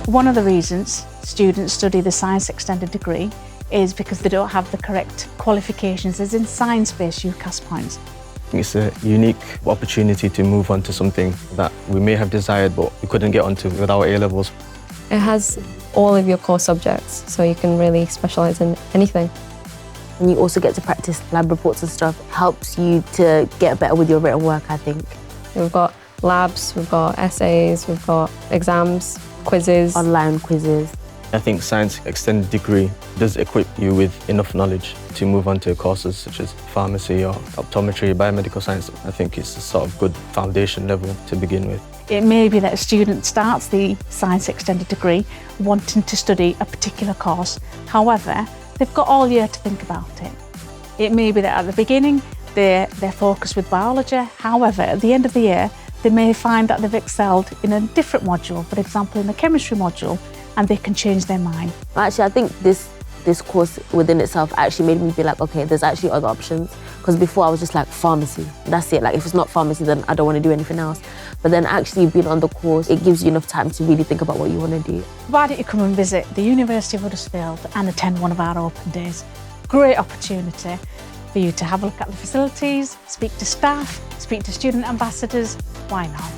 One of the reasons students study the Science Extended degree is because they don't have the correct qualifications as in science-based UCAS points. It's a unique opportunity to move on to something that we may have desired but we couldn't get onto with our A-levels. It has all of your core subjects, so you can really specialise in anything. And you also get to practice lab reports and stuff. It helps you to get better with your written work, I think. We've got labs, we've got essays, we've got exams, quizzes. Online quizzes. I think Science Extended degree does equip you with enough knowledge to move on to courses such as pharmacy or optometry, biomedical science. I think it's a sort of good foundation level to begin with. It may be that a student starts the Science Extended degree wanting to study a particular course. However, they've got all year to think about it. It may be that at the beginning they're focused with biology. However, at the end of the year, they may find that they've excelled in a different module, for example, in the chemistry module, and they can change their mind. Actually, I think this course within itself actually made me be like, okay, there's actually other options. Because before I was just like, pharmacy, that's it. Like, if it's not pharmacy, then I don't want to do anything else. But then actually being on the course, it gives you enough time to really think about what you want to do. Why don't you come and visit the University of Huddersfield and attend one of our open days? Great opportunity for you to have a look at the facilities, speak to staff, speak to student ambassadors. Why not?